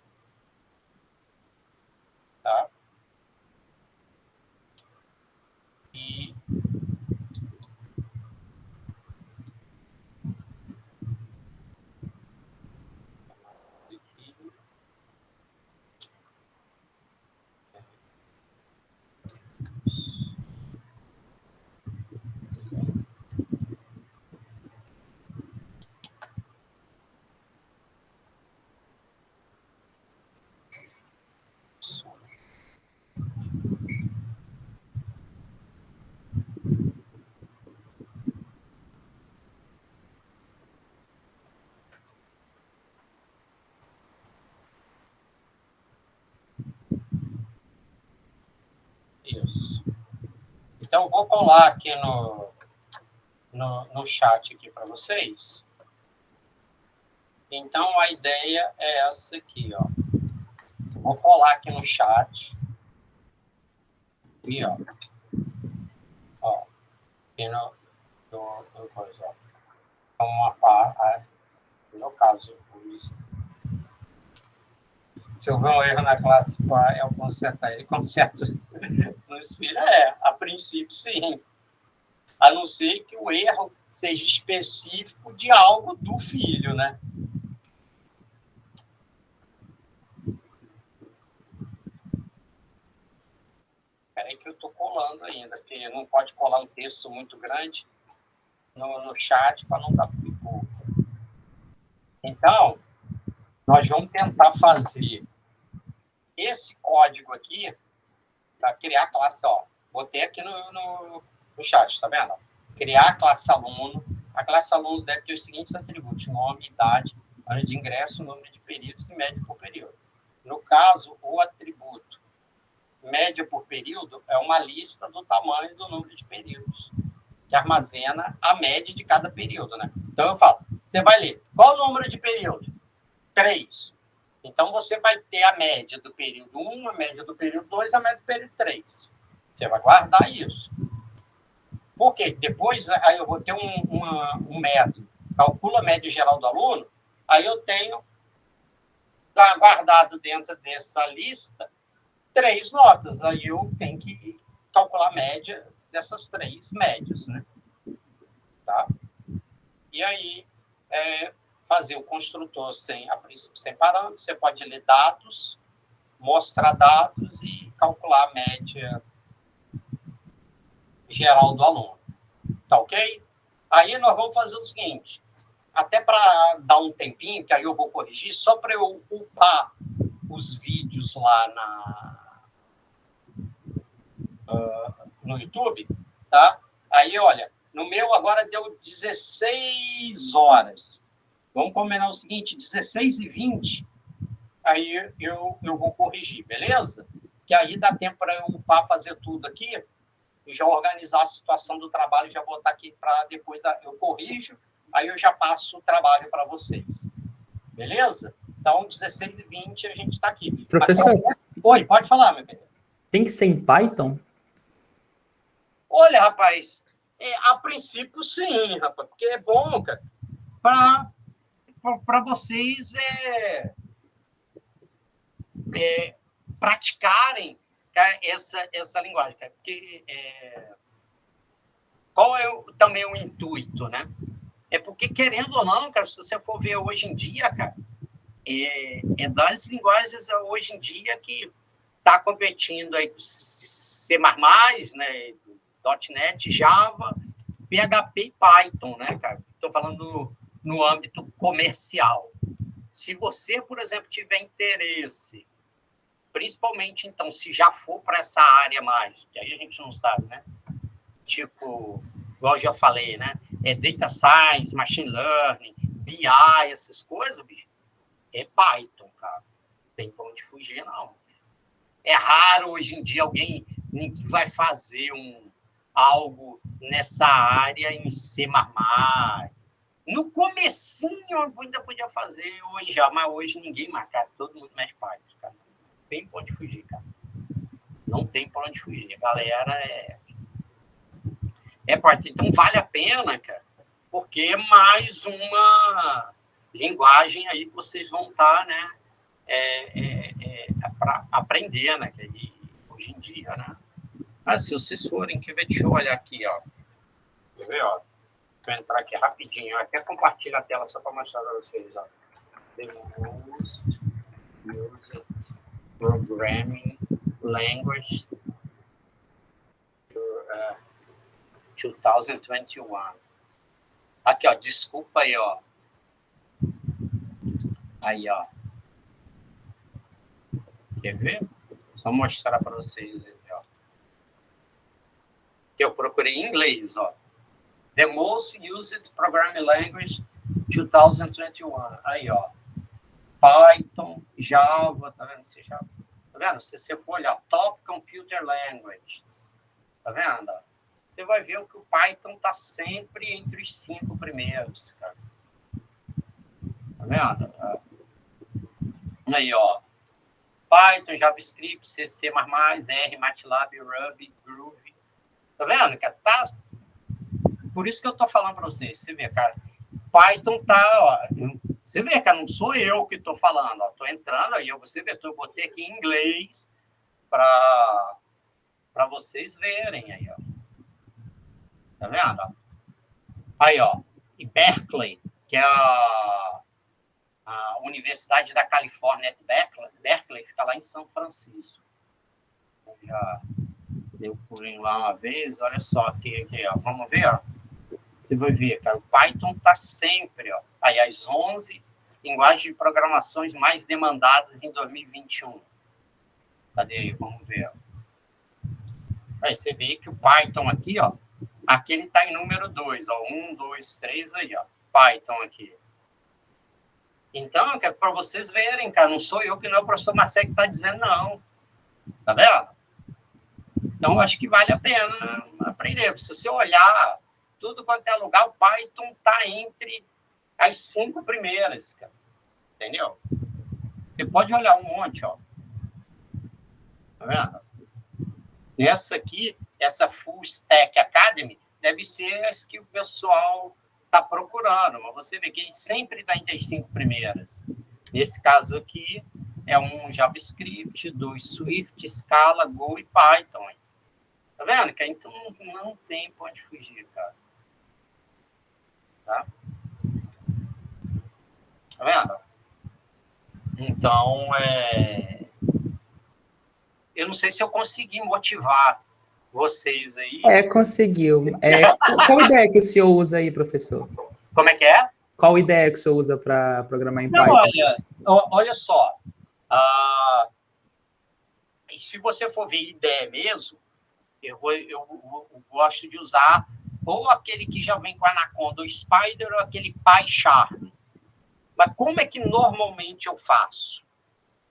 Tá? E isso. Então, vou colar aqui no chat aqui para vocês. Então, a ideia é essa aqui, ó. Vou colar aqui no chat. E, ó. Ó. Aqui no coisa, ó. Uma parte, no caso, Se houver um erro na classe, eu consertar ele. Conserto nos filhos? A princípio, sim. A não ser que o erro seja específico de algo do filho, né? Espera aí que eu estou colando ainda, porque não pode colar um texto muito grande no chat para não dar pico. Então, nós vamos tentar fazer esse código aqui para criar a classe, ó. Botei aqui no chat, tá vendo? Criar a classe aluno. A classe aluno deve ter os seguintes atributos: nome, idade, ano de ingresso, número de períodos e média por período. No caso, o atributo média por período é uma lista do tamanho do número de períodos, que armazena a média de cada período, né? Então, eu falo, você vai ler, qual o número de períodos? 3. Então, você vai ter a média do período 1, a média do período 2, a média do período 3. Você vai guardar isso. Por quê? Depois, aí eu vou ter um método, calcula a média geral do aluno, aí eu tenho guardado dentro dessa lista 3 notas. Aí eu tenho que calcular a média dessas 3 médias, né? Tá? E aí, fazer o construtor a princípio sem parâmetros, você pode ler dados, mostrar dados e calcular a média geral do aluno. Tá ok? Aí nós vamos fazer o seguinte, até para dar um tempinho, que aí eu vou corrigir, só para eu upar os vídeos lá no YouTube, tá? Aí, olha, no meu agora deu 16 horas. Vamos combinar o seguinte, 16h20, aí eu vou corrigir, beleza? Que aí dá tempo para eu upar, fazer tudo aqui, e já organizar a situação do trabalho, já botar aqui para depois eu corrijo, aí eu já passo o trabalho para vocês. Beleza? Então, 16h20 a gente está aqui. Professor? Oi, pode falar, meu querido. Tem que ser em Python? Olha, rapaz, a princípio sim, rapaz, porque é bom, cara, para vocês praticarem, cara, essa linguagem, cara, porque qual é também o intuito, né? É porque, querendo ou não, cara, se você for ver hoje em dia, cara, é das linguagens hoje em dia que está competindo aí C++, né, .NET, Java, PHP e Python, né, cara? Estou falando no âmbito comercial. Se você, por exemplo, tiver interesse, principalmente, então, se já for para essa área mais, que aí a gente não sabe, né? Tipo, igual eu já falei, né? Data Science, Machine Learning, BI, essas coisas, bicho, é Python, cara. Não tem pra onde fugir, não. É raro hoje em dia alguém vai fazer algo nessa área em C++. No comecinho eu ainda podia fazer hoje já, mas hoje ninguém mais, cara. Todo mundo mexe Python, cara. Não tem pra onde fugir, cara. Não tem pra onde fugir. A galera Python. Então vale a pena, cara, porque é mais uma linguagem aí que vocês vão estar, né, para aprender, né, hoje em dia, né. Mas se vocês forem, deixa eu olhar aqui, ó. Quer ver, ó? Vou entrar aqui rapidinho, eu até compartilho a tela só para mostrar para vocês, ó. The most used programming language 2021. Aqui, ó, desculpa aí, ó. Aí, ó. Quer ver? Só mostrar para vocês aí, ó. Que eu procurei em inglês, ó. The most used programming language 2021. Aí, ó. Python, Java, tá vendo? Tá vendo? Se você for olhar, Top Computer Languages, tá vendo? Você vai ver que o Python está sempre entre os 5 primeiros, cara. Tá vendo? Aí, ó. Python, JavaScript, C, C++, R, MATLAB, Ruby, Groovy. Tá vendo, cara? Por isso que eu tô falando para vocês. Você vê, cara. Python tá, ó, Você vê que não sou eu que estou falando. Estou entrando aí, você vê, eu botei aqui em inglês para vocês verem aí, ó. Tá vendo? Aí, ó, e Berkeley, que é a Universidade da Califórnia, Berkeley fica lá em São Francisco. Eu já deu pulinho lá uma vez, olha só aqui, ó. Vamos ver, ó. Você vai ver, cara, o Python está sempre, ó. Aí, as 11 linguagens de programações mais demandadas em 2021. Cadê aí? Vamos ver, ó. Aí você vê que o Python aqui, ó, aqui ele está em número 2, ó. 1, 2, 3, aí, ó. Python aqui. Então, é para vocês verem, cara, não sou eu que não é o professor Marcelo que está dizendo, não. Tá vendo? Então, acho que vale a pena aprender. Se você olhar tudo quanto é lugar, o Python está entre as 5 primeiras, cara. Entendeu? Você pode olhar um monte, ó. Tá vendo? Essa aqui, essa Full Stack Academy, deve ser as que o pessoal está procurando, mas você vê que ele sempre está entre as 5 primeiras. Nesse caso aqui, é um JavaScript, 2 Swift, Scala, Go e Python. Tá vendo? Que então não tem pra onde fugir, cara. Tá? Tá vendo? Então, eu não sei se eu consegui motivar vocês aí. Conseguiu. Qual ideia que o senhor usa aí, professor? Como é que é? Qual ideia que o senhor usa para programar em Não, Python? olha só. Se você for ver ideia mesmo, eu gosto de usar ou aquele que já vem com Anaconda, o Spider, ou aquele PyCharm. Mas como é que normalmente eu faço?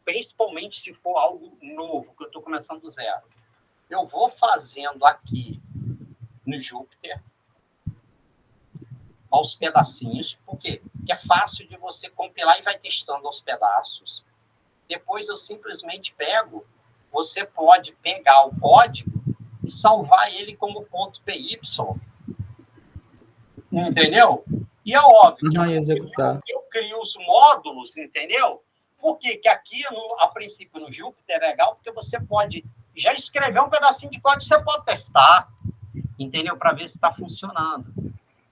Principalmente se for algo novo, que eu estou começando do zero. Eu vou fazendo aqui no Jupyter aos pedacinhos. Por quê? Porque é fácil de você compilar e vai testando aos pedaços. Depois eu simplesmente pego, você pode pegar o código e salvar ele como .py. Entendeu? E é óbvio que eu crio os módulos, entendeu? Por quê? Que aqui, a princípio, no Jupyter é legal, porque você pode já escrever um pedacinho de código que você pode testar, entendeu? Para ver se está funcionando.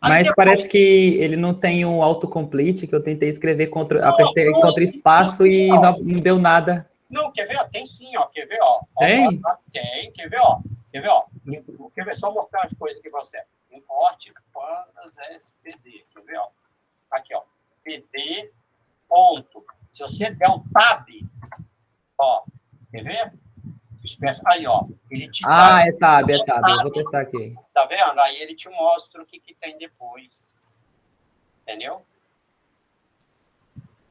Mas depois, parece que ele não tem um autocomplete, que eu tentei escrever apertei contra espaço e não deu nada. Não, quer ver? Tem sim, ó. Quer ver, ó? Tem? Tem, quer ver, ó? Quer ver, ó? Quer ver? Só mostrar as coisas aqui para você. Importe pandas SPD. Quer ver, ó? Aqui, ó. PD, ponto. Se você der o tab, ó. Quer ver? Aí, ó. Ele te dá, é tab. Eu vou testar aqui. Tá vendo? Aí ele te mostra o que tem depois. Entendeu?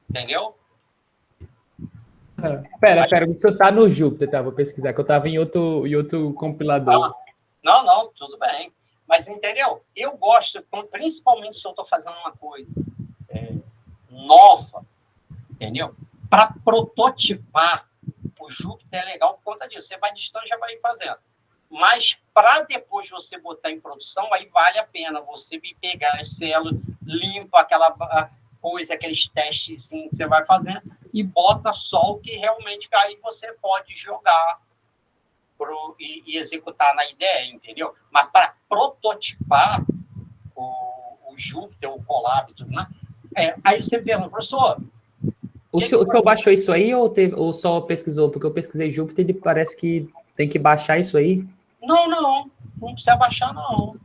Entendeu? Pera, o senhor tá no Jupyter, tá? Vou pesquisar, que eu tava em outro compilador. Não, tudo bem. Mas, entendeu? Eu gosto, principalmente se eu estou fazendo uma coisa nova, entendeu? Para prototipar, o Jupyter é legal por conta disso. Você vai distante e já vai fazendo. Mas, para depois você botar em produção, aí vale a pena você pegar as células, limpa aquela coisa, aqueles testes que você vai fazendo, e bota só o que realmente aí você pode jogar e executar na ideia, entendeu? Mas para prototipar o Jupyter, o Colab, tudo, né? Aí você pergunta, professor... O senhor baixou isso aí ou só pesquisou? Porque eu pesquisei Jupyter e parece que tem que baixar isso aí. Não precisa baixar, não.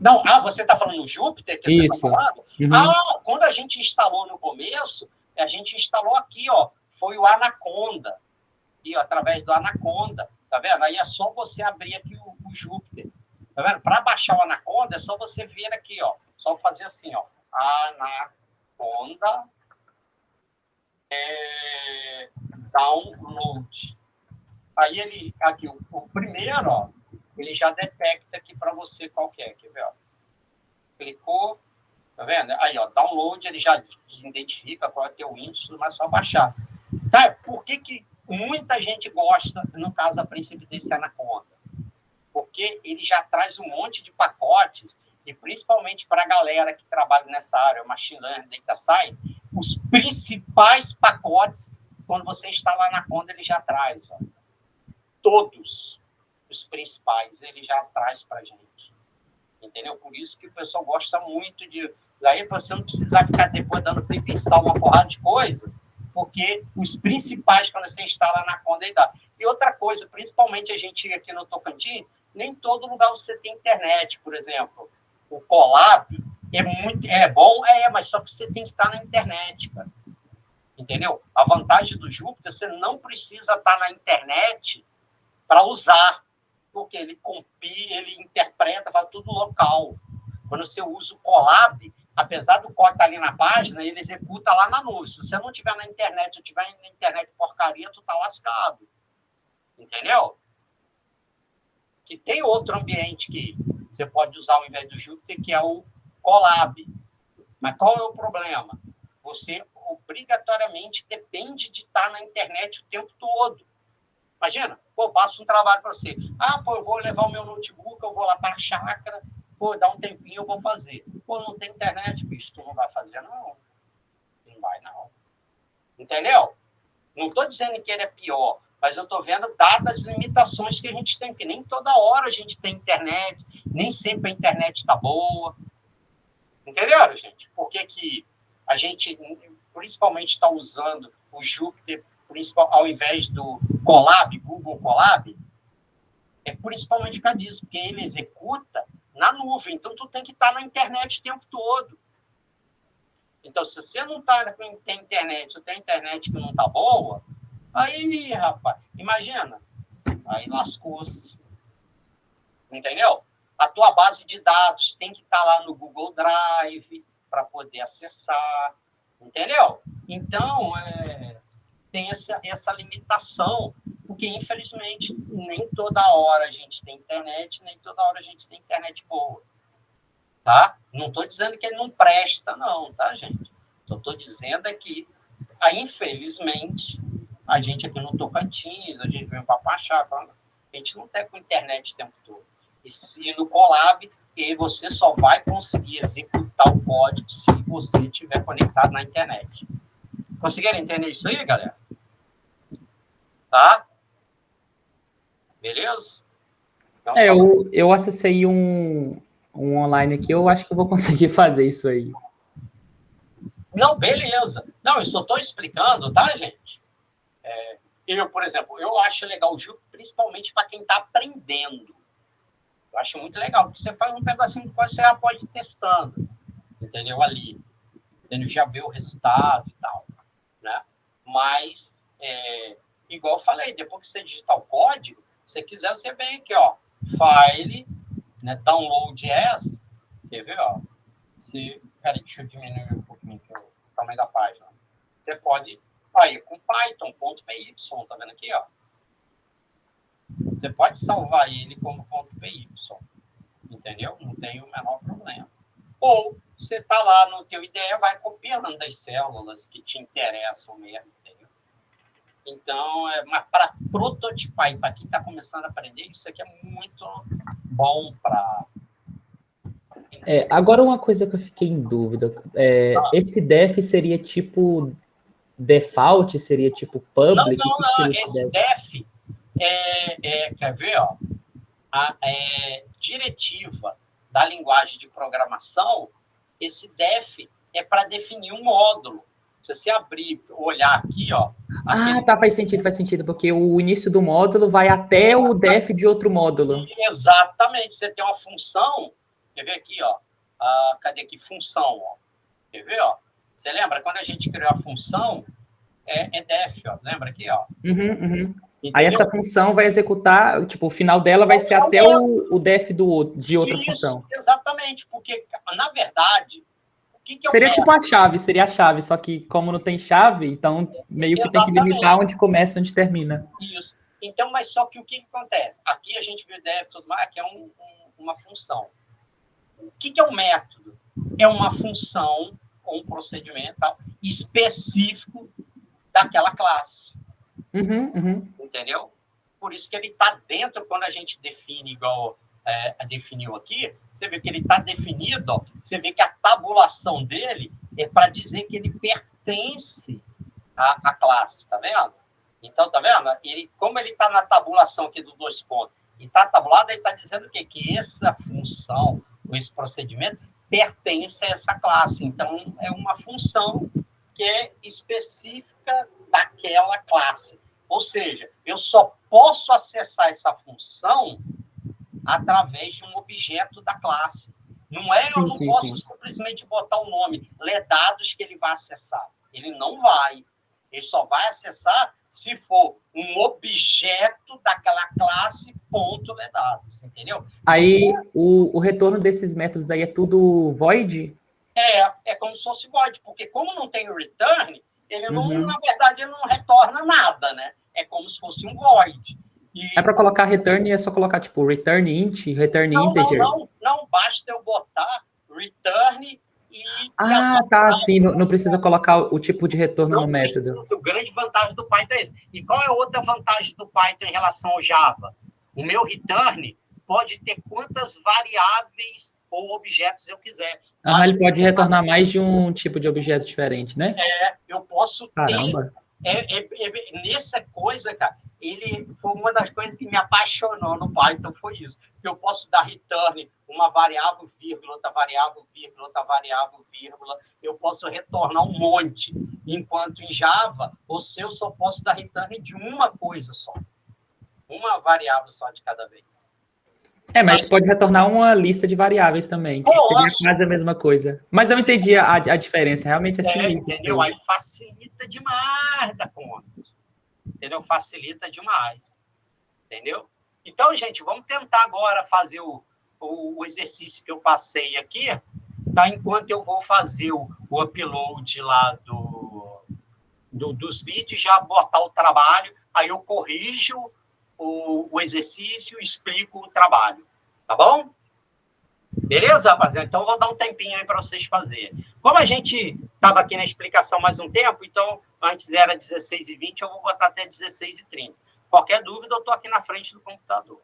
Não, você está falando no Jupyter? Que você está falando? Uhum. Quando a gente instalou no começo, a gente instalou aqui, ó, foi o Anaconda. E, ó, através do Anaconda, tá vendo? Aí é só você abrir aqui o Jupyter. Tá vendo? Para baixar o Anaconda, é só você vir aqui, ó. Só fazer assim, ó. Anaconda download. Aí ele, aqui, o primeiro, ó, ele já detecta aqui para você qual que é. Quer ver, ó? Clicou, tá vendo? Aí, ó, download, ele já identifica qual é o teu índice, mas só baixar. Tá? Por que muita gente gosta, no caso, a princípio, desse Anaconda? Porque ele já traz um monte de pacotes e principalmente para a galera que trabalha nessa área, Machine Learning, Data Science, os principais pacotes, quando você instalar na Conda, ele já traz. Ó. Todos os principais, ele já traz para a gente. Entendeu? Por isso que o pessoal gosta muito de... Aí você não precisar ficar depois dando pip install uma porrada de coisa, porque os principais, quando você instala na Conda, ele dá. E outra coisa, principalmente a gente aqui no Tocantins, nem todo lugar você tem internet, por exemplo. O Colab é bom, mas só que você tem que estar na internet, cara. Entendeu? A vantagem do Jupyter, você não precisa estar na internet para usar, porque ele compila, ele interpreta, faz tudo local. Quando você usa o Colab, apesar do código estar ali na página, ele executa lá na nuvem. Se você não tiver na internet, ou tiver na internet porcaria, tu tá lascado. Entendeu? Que tem outro ambiente que você pode usar ao invés do Jupyter, que é o Colab. Mas qual é o problema? Você obrigatoriamente depende de estar na internet o tempo todo. Imagina, eu passo um trabalho para você. Eu vou levar o meu notebook, eu vou lá para a chácara, dá um tempinho, eu vou fazer. Não tem internet, bicho, tu não vai fazer, não. Não vai, não. Entendeu? Não estou dizendo que ele é pior, mas eu estou vendo dadas as limitações que a gente tem, porque nem toda hora a gente tem internet, nem sempre a internet está boa. Entenderam, gente? Por que a gente, principalmente, está usando o Jupyter ao invés do Colab, Google Colab? É principalmente por causa disso, porque ele executa na nuvem, então tu tem que estar na internet o tempo todo. Então, se você não tem internet, ou tem internet que não está boa, aí, rapaz, imagina, aí lascou-se. Entendeu? A tua base de dados tem que estar lá no Google Drive para poder acessar, entendeu? Então, tem essa limitação, porque, infelizmente, nem toda hora a gente tem internet, nem toda hora a gente tem internet boa, tá? Não estou dizendo que ele não presta, não, tá, gente? Eu estou dizendo que, infelizmente, a gente aqui no Tocantins, a gente vem para Pachá, falando, a gente não tem com internet o tempo todo. E se no Colab, você só vai conseguir executar o código se você estiver conectado na internet. Conseguiram entender isso aí, galera? Tá? Beleza? Então, eu acessei um online aqui, eu acho que eu vou conseguir fazer isso aí. Não, beleza. Não, eu só estou explicando, tá, gente? Eu, por exemplo, eu acho legal o Jupyter, principalmente para quem está aprendendo. Eu acho muito legal, porque você faz um pedacinho de coisa, você já pode ir testando, entendeu? Ali. Entendeu? Já vê o resultado e tal, né? Mas, igual eu falei, depois que você digitar o código, se você quiser, você vem aqui, ó, file, né, download as, quer ver, ó? Peraí, deixa eu diminuir um pouquinho aqui, o tamanho da página. Você pode ir com Python.py, tá vendo aqui, ó? Você pode salvar ele como .py, entendeu? Não tem o menor problema. Ou você está lá no teu IDE, vai copiando das células que te interessam mesmo, entendeu? Então, mas para prototipar e para quem está começando a aprender, isso aqui é muito bom para... Agora, uma coisa que eu fiquei em dúvida. Esse def seria tipo default? Seria tipo public? Não. Esse def quer ver, ó? A diretiva da linguagem de programação, esse def é para definir um módulo. Se você abrir, olhar aqui, ó... faz sentido, porque o início do módulo vai até o def de outro módulo. Exatamente. Você tem uma função, quer ver aqui, ó? Cadê aqui? Função, ó. Quer ver, ó? Você lembra? Quando a gente criou a função, def, ó. Lembra aqui, ó? Uhum. Aí essa função vai executar, tipo, o final dela vai ser até o def de outra função. Exatamente, porque, na verdade, o que é seria tipo seria a chave, só que como não tem chave, então meio que tem que limitar onde começa e onde termina. Isso. Então, mas só que o que acontece? Aqui a gente viu def, tudo mais, aqui é uma função. O que é um método? É uma função ou um procedimento específico daquela classe. Uhum. Entendeu? Por isso que ele está dentro, quando a gente define igual definiu aqui, você vê que ele está definido, ó, você vê que a tabulação dele é para dizer que ele pertence à classe, tá vendo? Então, tá vendo? Como ele está na tabulação aqui do 2 pontos, e está tabulado, ele está dizendo o quê? Que essa função, ou esse procedimento, pertence a essa classe. Então, é uma função que é específica daquela classe. Ou seja, eu só posso acessar essa função através de um objeto da classe. Não é, eu não posso simplesmente botar o nome, ler dados que ele vai acessar. Ele não vai. Ele só vai acessar se for um objeto daquela classe, ponto, ler dados, entendeu? Aí, o retorno desses métodos aí é tudo void? É como se fosse void, porque como não tem o return, ele não, na verdade, ele não retorna nada, né? É como se fosse um void. É para colocar return, é só colocar, tipo, return int, return integer? Não, basta eu botar return tá, sim, não precisa colocar o tipo de retorno no método. O grande vantagem do Python é esse. E qual é a outra vantagem do Python em relação ao Java? O meu return pode ter quantas variáveis ou objetos eu quiser. Ele pode retornar mais de um tipo de objeto diferente, né? Eu posso Caramba. Nessa coisa, cara, ele foi uma das coisas que me apaixonou no Python, foi isso. Eu posso dar return uma variável, vírgula, outra variável, vírgula, outra variável, vírgula. Eu posso retornar um monte. Enquanto em Java, eu só posso dar return de uma coisa só. Uma variável só de cada vez. Mas pode retornar uma lista de variáveis também, que seria quase a mesma coisa. Mas eu entendi a diferença, realmente é sinistro. Entendeu? Aí facilita demais da conta. Entendeu? Facilita demais. Entendeu? Então, gente, vamos tentar agora fazer o exercício que eu passei aqui, tá? Enquanto eu vou fazer o upload lá dos vídeos, já botar o trabalho, aí eu corrijo o exercício, explico o trabalho. Tá bom? Beleza, rapaziada? Então, eu vou dar um tempinho aí para vocês fazerem. Como a gente estava aqui na explicação mais um tempo, então, antes era 16h20, eu vou botar até 16h30. Qualquer dúvida, eu estou aqui na frente do computador.